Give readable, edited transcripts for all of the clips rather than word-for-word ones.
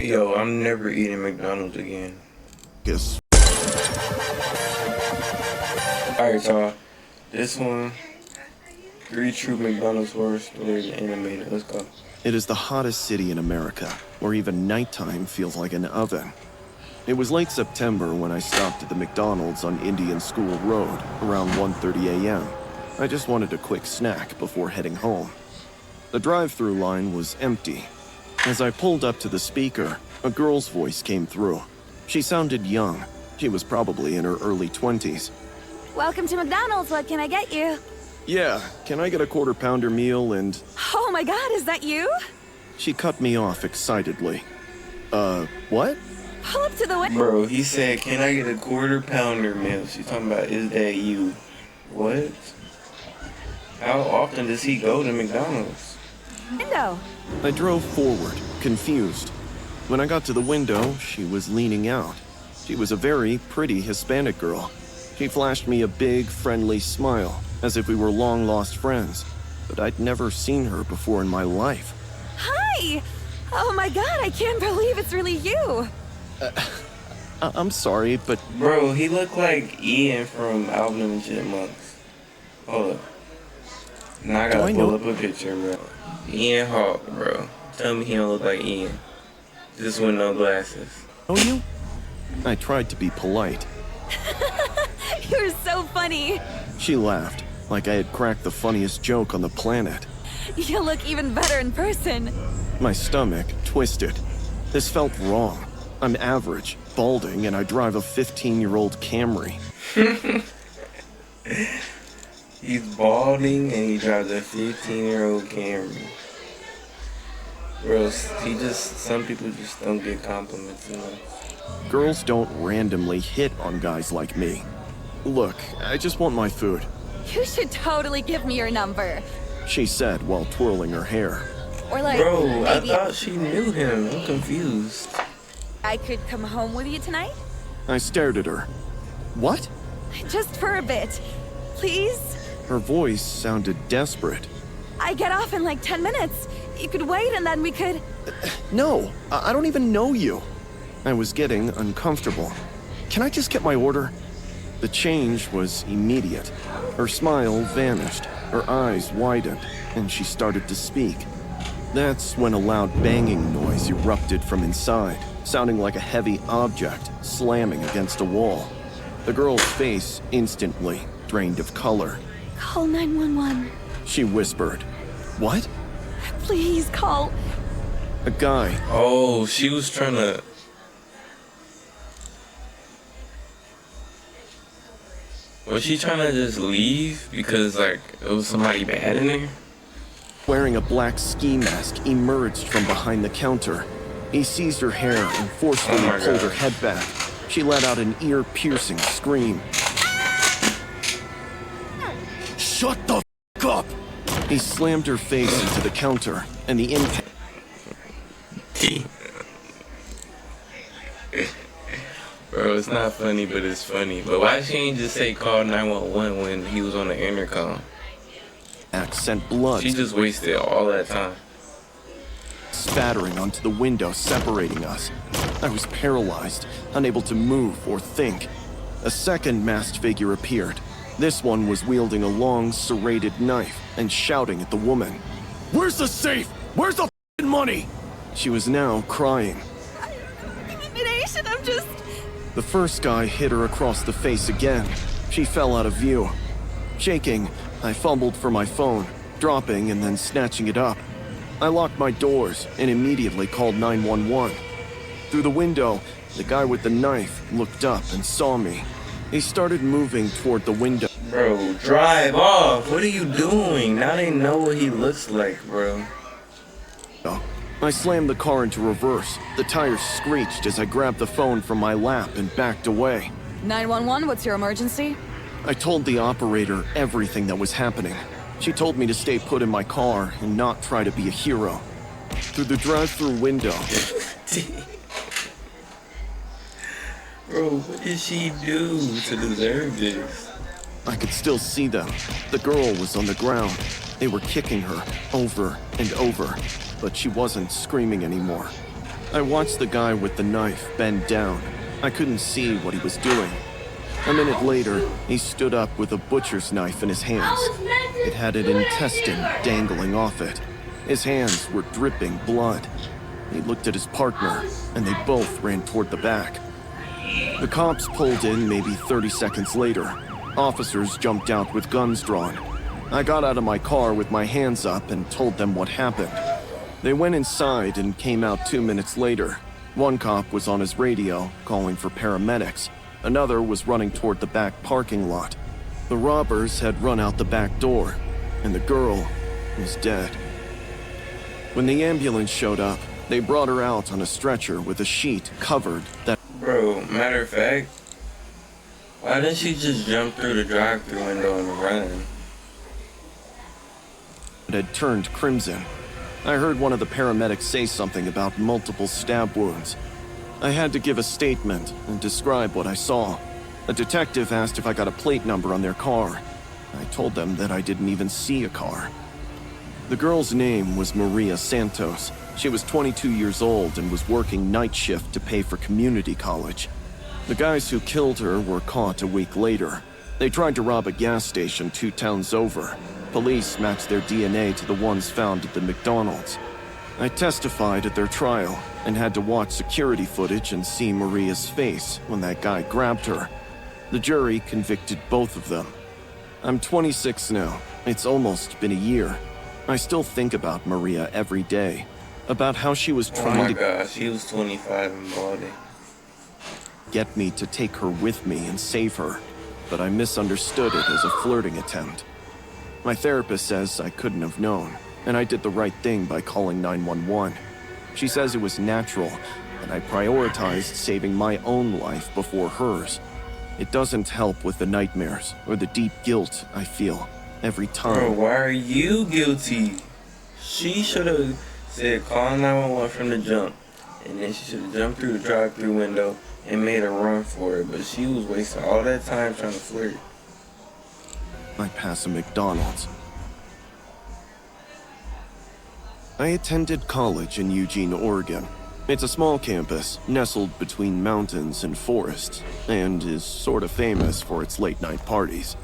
Yo, I'm never eating McDonald's again. Yes. Alright, y'all. This one, 3 True McDonald's Horror Stories animated. Let's go. It is the hottest city in America, where even nighttime feels like an oven. It was late September when I stopped at the McDonald's on Indian School Road around 1:30 a.m. I just wanted a quick snack before heading home. The drive-thru line was empty. As I pulled up to the speaker, a girl's voice came through. She sounded young. She was probably in her early 20s. Welcome to McDonald's, what can I get you? Yeah, can I get a quarter-pounder meal and... Oh my god, is that you? She cut me off excitedly. What? Pull up to the window. Bro, he said, can I get a quarter-pounder meal? She's talking about, is that you? What? How often does he go to McDonald's? I drove forward, confused. When I got to the window, she was leaning out. She was a very pretty Hispanic girl. She flashed me a big, friendly smile, as if we were long-lost friends. But I'd never seen her before in my life. Hi! Oh my god, I can't believe it's really you! I'm sorry, but... Bro, he looked like Ian from Alvin and the Chipmunks. Hold up. Now I gotta pull up a picture, bro. Ian Hawk, bro. Tell me he don't look like Ian. Just with no glasses. Oh, you? I tried to be polite. You're so funny! She laughed, like I had cracked the funniest joke on the planet. You look even better in person. My stomach twisted. This felt wrong. I'm average, balding, and I drive a 15-year-old Camry. He's balding and he drives a 15-year-old Camry. Bro, some people just don't get compliments enough. Girls don't randomly hit on guys like me. Look, I just want my food, You should totally give me your number. she said while twirling her hair. Or like, Bro, I maybe thought she knew him. I'm confused. I could come home with you tonight? I stared at her. What? Just for a bit. Please? Her voice sounded desperate. I get off in like 10 minutes. You could wait and then we could... No, I don't even know you. I was getting uncomfortable. Can I just get my order? The change was immediate. Her smile vanished, her eyes widened, and she started to speak. That's when a loud banging noise erupted from inside, sounding like a heavy object slamming against a wall. The girl's face instantly drained of color. Call 911. She whispered. What? Please call... A guy. Oh, she was trying to... Was she trying to just leave because, like, it was somebody bad in there? Wearing a black ski mask emerged from behind the counter. He seized her hair and forcefully pulled her head back. She let out an ear-piercing scream. Shut the f*** up! He slammed her face into the counter, and the impact... Bro, it's not funny, but it's funny. But why she ain't just say call 911 when he was on the intercom? sent blood She just wasted all that time. spattering onto the window, separating us. I was paralyzed, unable to move or think. A second masked figure appeared. This one was wielding a long, serrated knife and shouting at the woman. Where's the safe? Where's the f***ing money? She was now crying. I'm just... The first guy hit her across the face again. She fell out of view. Shaking, I fumbled for my phone, dropping and then snatching it up. I locked my doors and immediately called 911. Through the window, the guy with the knife looked up and saw me. He started moving toward the window. Bro, drive off. What are you doing? Now they know what he looks like, bro. I slammed the car into reverse. The tires screeched as I grabbed the phone from my lap and backed away. 911, what's your emergency? I told the operator everything that was happening. She told me to stay put in my car and not try to be a hero. Through the drive-thru window. Bro, what did she do to deserve this? I could still see them. The girl was on the ground. They were kicking her over and over, but she wasn't screaming anymore. I watched the guy with the knife bend down. I couldn't see what he was doing. A minute later, he stood up with a butcher's knife in his hands. It had an intestine dangling off it. His hands were dripping blood. He looked at his partner, and they both ran toward the back. The cops pulled in maybe 30 seconds later. Officers jumped out with guns drawn. I got out of my car with my hands up and told them what happened. They went inside and came out 2 minutes later. One cop was on his radio, calling for paramedics. Another was running toward the back parking lot. The robbers had run out the back door, and the girl was dead. When the ambulance showed up, they brought her out on a stretcher with a sheet covered that... Bro, matter of fact, why didn't she just jump through the drive-thru window and run? had turned crimson. I heard one of the paramedics say something about multiple stab wounds. I had to give a statement and describe what I saw. A detective asked if I got a plate number on their car. I told them that I didn't even see a car. The girl's name was Maria Santos. She was 22 years old and was working night shift to pay for community college. The guys who killed her were caught a week later. They tried to rob a gas station 2 towns over. Police matched their DNA to the ones found at the Mcdonalds. I testified at their trial and had to watch security footage and see Maria's face when that guy grabbed her. The jury convicted both of them. I'm 26 now. It's almost been a year. I still think about Maria every day, about how she was trying to... Oh my gosh, she was 25 and body. ...get me to take her with me and save her, but I misunderstood it as a flirting attempt. My therapist says I couldn't have known, and I did the right thing by calling 911. She says it was natural, and I prioritized saving my own life before hers. It doesn't help with the nightmares or the deep guilt I feel every time. Bro, why are you guilty? She should have said call 911 from the jump, and then she should have jumped through the drive-thru window and made a run for it, but she was wasting all that time trying to flirt. I pass a McDonald's. I attended college in Eugene, Oregon. It's a small campus, nestled between mountains and forests, and is sort of famous for its late-night parties.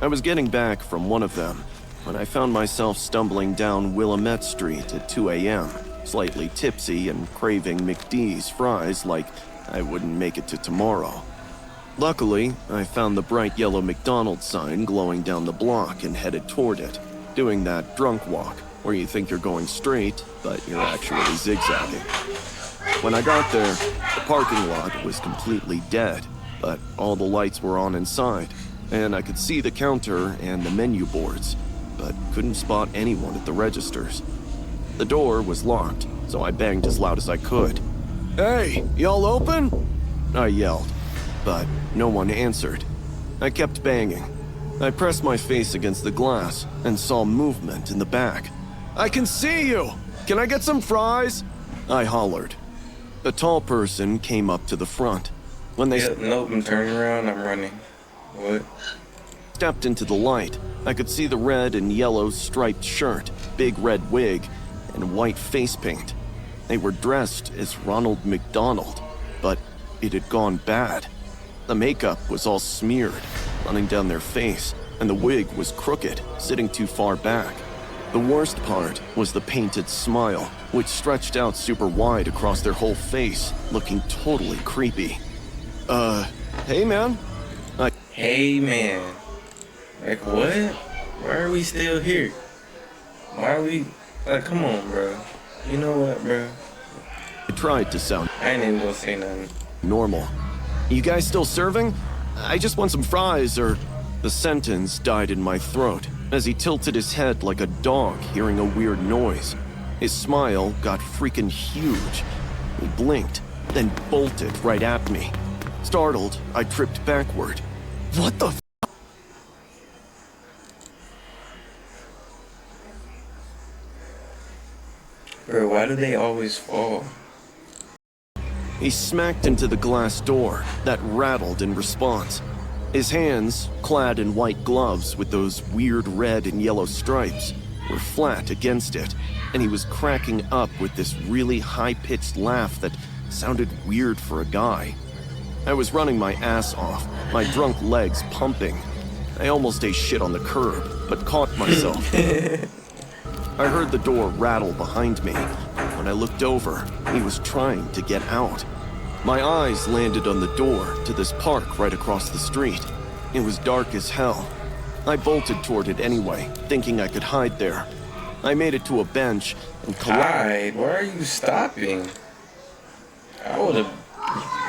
I was getting back from one of them when I found myself stumbling down Willamette Street at 2 a.m., slightly tipsy and craving McD's fries like I wouldn't make it to tomorrow. Luckily, I found the bright yellow McDonald's sign glowing down the block and headed toward it, doing that drunk walk where you think you're going straight, but you're actually zigzagging. When I got there, the parking lot was completely dead, but all the lights were on inside, and I could see the counter and the menu boards, but couldn't spot anyone at the registers. The door was locked, so I banged as loud as I could. "Hey, y'all open?" I yelled, but no one answered. I kept banging. I pressed my face against the glass and saw movement in the back. "I can see you! Can I get some fries?" I hollered. A tall person came up to the front. When they Nope, I'm turning around, I'm running. What? stepped into the light, I could see the red and yellow striped shirt, big red wig, and white face paint. They were dressed as Ronald McDonald, but it had gone bad. The makeup was all smeared, running down their face, and the wig was crooked, sitting too far back. The worst part was the painted smile, which stretched out super wide across their whole face, looking totally creepy. Hey man? Hey man. Like what? Why are we still here? Why are we... Like, come on, bro. You know what, bro? I tried to sound I ain't even gonna say nothing. normal. "You guys still serving? I just want some fries or..." The sentence died in my throat as he tilted his head like a dog hearing a weird noise. His smile got freaking huge. He blinked, then bolted right at me. Startled, I tripped backward. What the f-? Bro, why do they always fall? He smacked into the glass door that rattled in response. His hands, clad in white gloves with those weird red and yellow stripes, were flat against it, and he was cracking up with this really high-pitched laugh that sounded weird for a guy. I was running my ass off, my drunk legs pumping. I almost ate shit on the curb, but caught myself. I heard the door rattle behind me. When I looked over, he was trying to get out. My eyes landed on the door to this park right across the street. It was dark as hell. I bolted toward it anyway, thinking I could hide there. I made it to a bench and Hide? Why are you stopping? I would have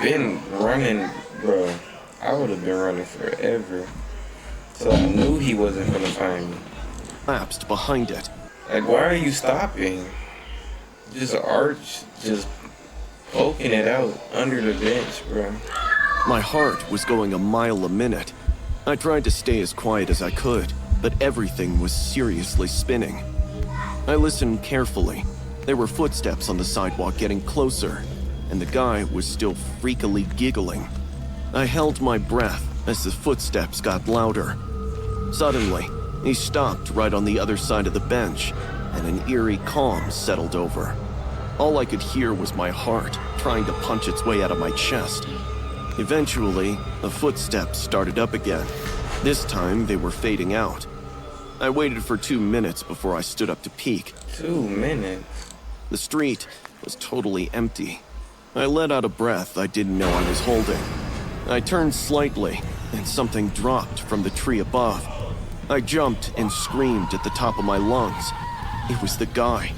been running, bro. I would have been running forever. So I knew he wasn't gonna find me. collapsed behind it. Like, why are you stopping? Just arch, just poking it out under the bench, bro. My heart was going a mile a minute. I tried to stay as quiet as I could, but everything was seriously spinning. I listened carefully. There were footsteps on the sidewalk getting closer, and the guy was still freakily giggling. I held my breath as the footsteps got louder. Suddenly, he stopped right on the other side of the bench, and an eerie calm settled over. All I could hear was my heart trying to punch its way out of my chest. Eventually, the footsteps started up again. This time, they were fading out. I waited for 2 minutes before I stood up to peek. 2 minutes? The street was totally empty. I let out a breath I didn't know I was holding. I turned slightly, and something dropped from the tree above. I jumped and screamed at the top of my lungs. It was the guy.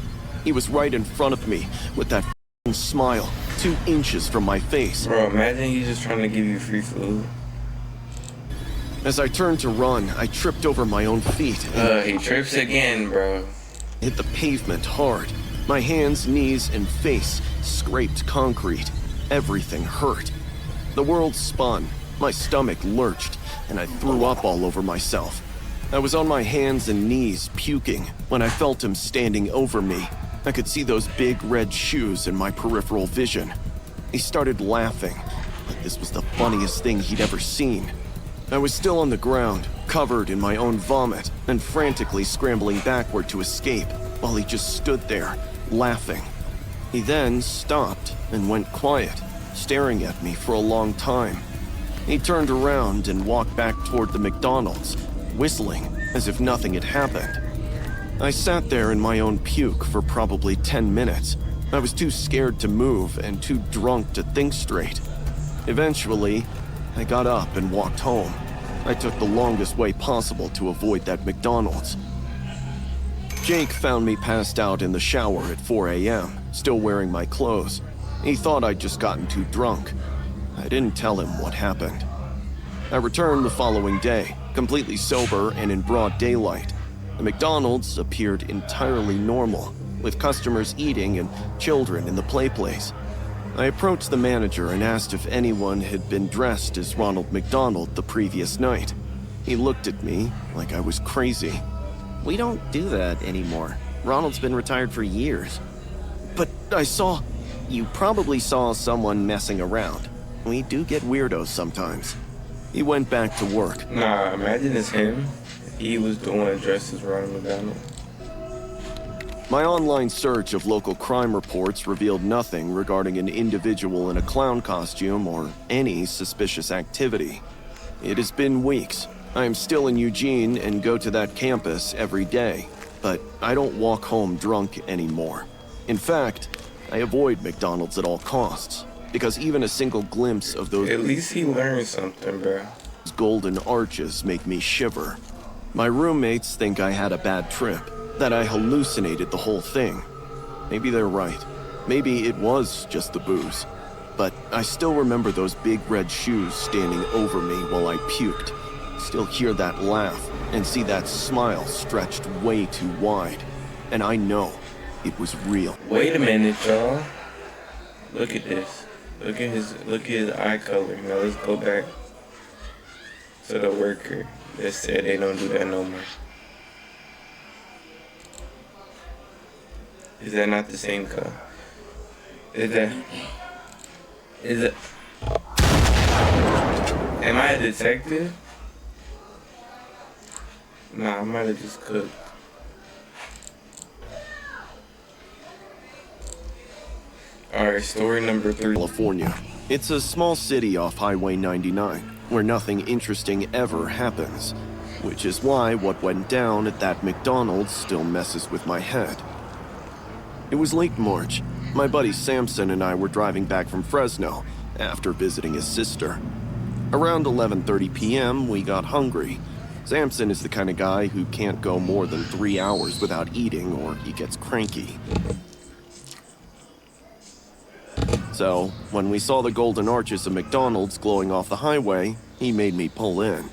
He was right in front of me, with that f***ing smile, 2 inches from my face. Bro, imagine he's just trying to give you free food. As I turned to run, I tripped over my own feet and He trips again, bro. hit the pavement hard. My hands, knees, and face scraped concrete. Everything hurt. The world spun, my stomach lurched, and I threw up all over myself. I was on my hands and knees puking when I felt him standing over me. I could see those big red shoes in my peripheral vision. He started laughing, like this was the funniest thing he'd ever seen. I was still on the ground, covered in my own vomit, and frantically scrambling backward to escape, while he just stood there, laughing. He then stopped and went quiet, staring at me for a long time. He turned around and walked back toward the Mcdonald's, whistling as if nothing had happened. I sat there in my own puke for probably 10 minutes. I was too scared to move and too drunk to think straight. Eventually, I got up and walked home. I took the longest way possible to avoid that McDonald's. Jake found me passed out in the shower at 4 a.m., still wearing my clothes. He thought I'd just gotten too drunk. I didn't tell him what happened. I returned the following day, completely sober and in broad daylight. The McDonald's appeared entirely normal, with customers eating and children in the play place. I approached the manager and asked if anyone had been dressed as Ronald McDonald the previous night. He looked at me like I was crazy. We don't do that anymore. Ronald's been retired for years. But I saw... You probably saw someone messing around. We do get weirdos sometimes. He went back to work. Nah, imagine it's him. He was the one dressed as Ronald McDonald. My online search of local crime reports revealed nothing regarding an individual in a clown costume or any suspicious activity. It has been weeks. I am still in Eugene and go to that campus every day, but I don't walk home drunk anymore. In fact, I avoid McDonald's at all costs, because even a single glimpse of those At least he learned something, bro. golden arches make me shiver. My roommates think I had a bad trip, that I hallucinated the whole thing. Maybe they're right. Maybe it was just the booze. But I still remember those big red shoes standing over me while I puked. Still hear that laugh and see that smile stretched way too wide. And I know it was real. Wait a minute, y'all. Look at this. Look at his eye color. Now let's go back to the worker that said they don't do that no more. Is that not the same color? Is it? Am I a detective? Nah, I might have just cooked. Alright, story number 3. California. It's a small city off Highway 99, where nothing interesting ever happens, which is why what went down at that McDonald's still messes with my head. It was late March. My buddy Samson and I were driving back from Fresno after visiting his sister. Around 11:30 p.m., we got hungry. Samson is the kind of guy who can't go more than 3 hours without eating or he gets cranky. So, when we saw the golden arches of McDonald's glowing off the highway, he made me pull in.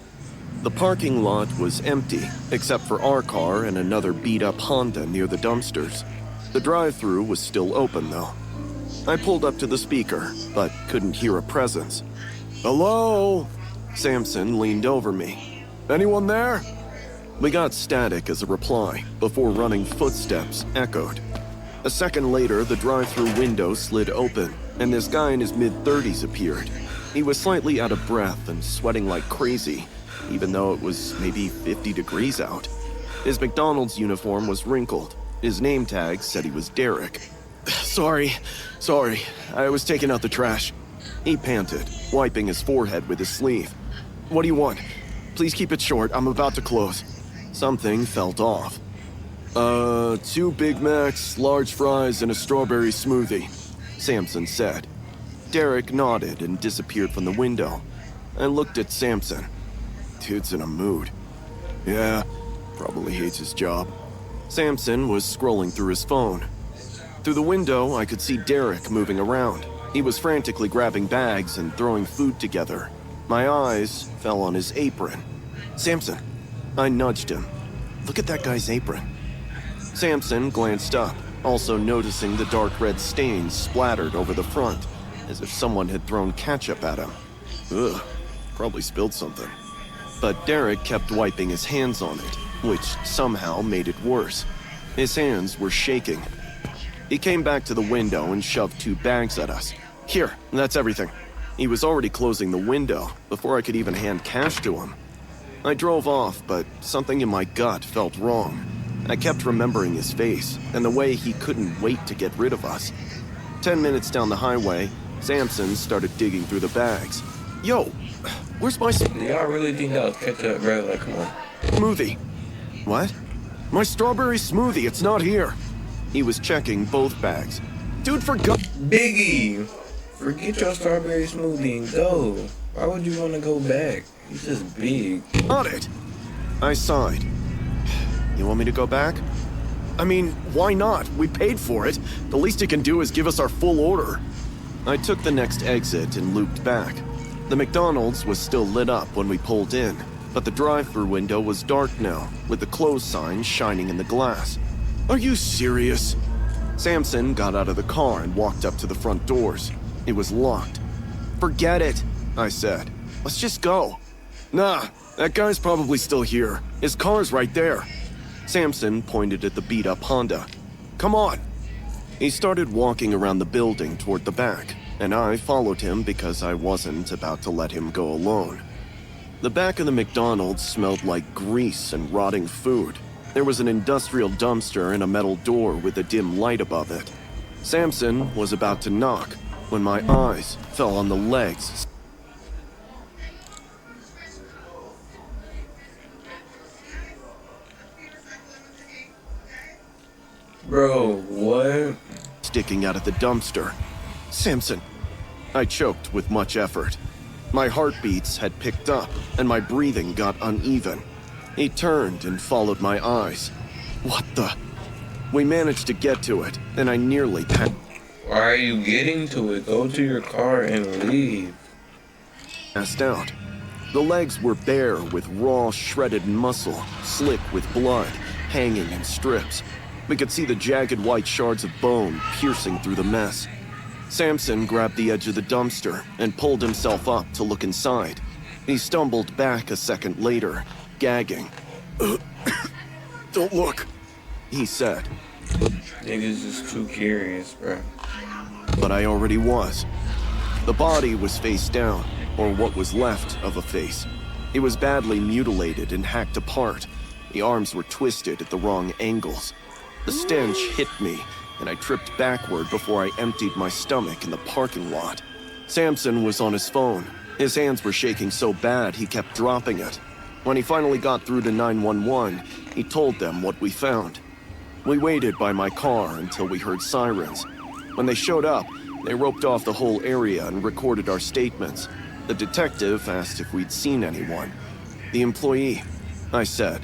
The parking lot was empty, except for our car and another beat-up Honda near the dumpsters. The drive-thru was still open, though. I pulled up to the speaker, but couldn't hear a presence. "Hello?" Samson leaned over me. "Anyone there?" We got static as a reply, before running footsteps echoed. A second later, the drive-thru window slid open, and this guy in his mid-30s appeared. He was slightly out of breath and sweating like crazy, even though it was maybe 50 degrees out. His McDonald's uniform was wrinkled. His name tag said he was Derek. Sorry, I was taking out the trash." He panted, wiping his forehead with his sleeve. "What do you want? Please keep it short, I'm about to close." Something felt off. 2 Big Macs, large fries, and a strawberry smoothie," Samson said. Derek nodded and disappeared from the window. I looked at Samson. Dude's in a mood. Yeah, probably hates his job. Samson was scrolling through his phone. Through the window, I could see Derek moving around. He was frantically grabbing bags and throwing food together. My eyes fell on his apron. "Samson," I nudged him. "Look at that guy's apron." Samson glanced up, also noticing the dark red stains splattered over the front, as if someone had thrown ketchup at him. Ugh, probably spilled something. But Derek kept wiping his hands on it, which somehow made it worse. His hands were shaking. He came back to the window and shoved 2 bags at us. "Here, that's everything." He was already closing the window before I could even hand cash to him. I drove off, but something in my gut felt wrong. I kept remembering his face and the way he couldn't wait to get rid of us. 10 minutes down the highway, Samson started digging through the bags. "Yo, where's my Y'all really think that was ketchup, bro? Like, come on. smoothie?" "What?" "My strawberry smoothie, it's not here." He was checking both bags. "Dude forgot." Biggie! Forget your strawberry smoothie and go. Why would you want to go back? He's just big. "Got it." I sighed. "You want me to go back?" "I mean, why not? We paid for it. The least he can do is give us our full order." I took the next exit and looped back. The McDonald's was still lit up when we pulled in, but the drive-thru window was dark now, with the close sign shining in the glass. "Are you serious?" Samson got out of the car and walked up to the front doors. It was locked. "Forget it," I said. "Let's just go." "Nah, that guy's probably still here. His car's right there." Samson pointed at the beat-up Honda. "Come on." He started walking around the building toward the back, and I followed him because I wasn't about to let him go alone. The back of the McDonald's smelled like grease and rotting food. There was an industrial dumpster and a metal door with a dim light above it. Samson was about to knock when my eyes fell on the legs. Bro, what? Sticking out of the dumpster. "Samson." I choked with much effort. My heartbeats had picked up, and my breathing got uneven. He turned and followed my eyes. "What the?" We managed to get to it, and I nearly Why are you getting to it? Go to your car and leave. passed out. The legs were bare with raw, shredded muscle, slick with blood, hanging in strips. We could see the jagged white shards of bone piercing through the mess. Samson grabbed the edge of the dumpster and pulled himself up to look inside. He stumbled back a second later, gagging. "Don't look," he said. Niggas just too curious, bro. But I already was. The body was face down, or what was left of a face. It was badly mutilated and hacked apart. The arms were twisted at the wrong angles. The stench hit me, and I tripped backward before I emptied my stomach in the parking lot. Samson was on his phone. His hands were shaking so bad he kept dropping it. When he finally got through to 911, he told them what we found. We waited by my car until we heard sirens. When they showed up, they roped off the whole area and recorded our statements. The detective asked if we'd seen anyone. The employee, I said.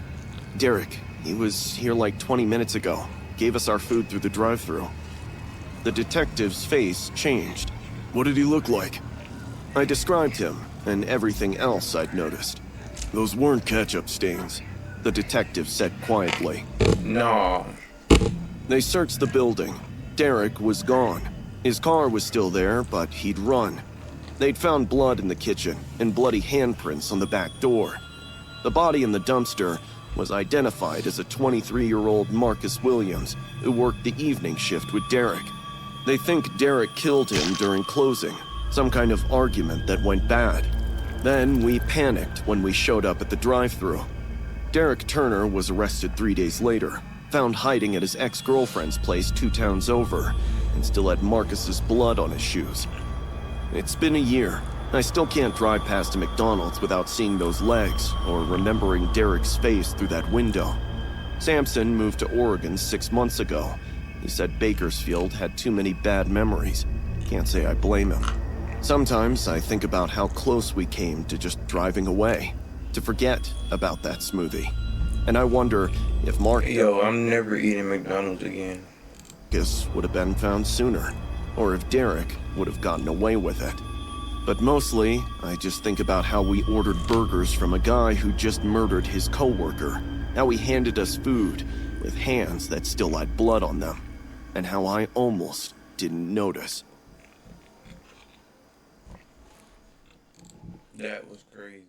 Derek, he was here like 20 minutes ago. Gave us our food through the drive-thru. The detective's face changed. What did he look like? I described him and everything else I'd noticed. Those weren't ketchup stains, the detective said quietly. No. They searched the building. Derek was gone. His car was still there, but he'd run. They'd found blood in the kitchen and bloody handprints on the back door. The body in the dumpster was identified as a 23-year-old Marcus Williams who worked the evening shift with Derek. They think Derek killed him during closing, some kind of argument that went bad. Then we panicked when we showed up at the drive-thru. Derek Turner was arrested 3 days later, found hiding at his ex-girlfriend's place 2 towns over, and still had Marcus's blood on his shoes. It's been a year. I still can't drive past a McDonald's without seeing those legs or remembering Derek's face through that window. Samson moved to Oregon 6 months ago. He said Bakersfield had too many bad memories. Can't say I blame him. Sometimes I think about how close we came to just driving away, to forget about that smoothie. And I wonder if Yo, I'm never eating McDonald's again. Marcus would have been found sooner, or if Derek would have gotten away with it. But mostly, I just think about how we ordered burgers from a guy who just murdered his coworker, how he handed us food with hands that still had blood on them, and how I almost didn't notice. That was crazy.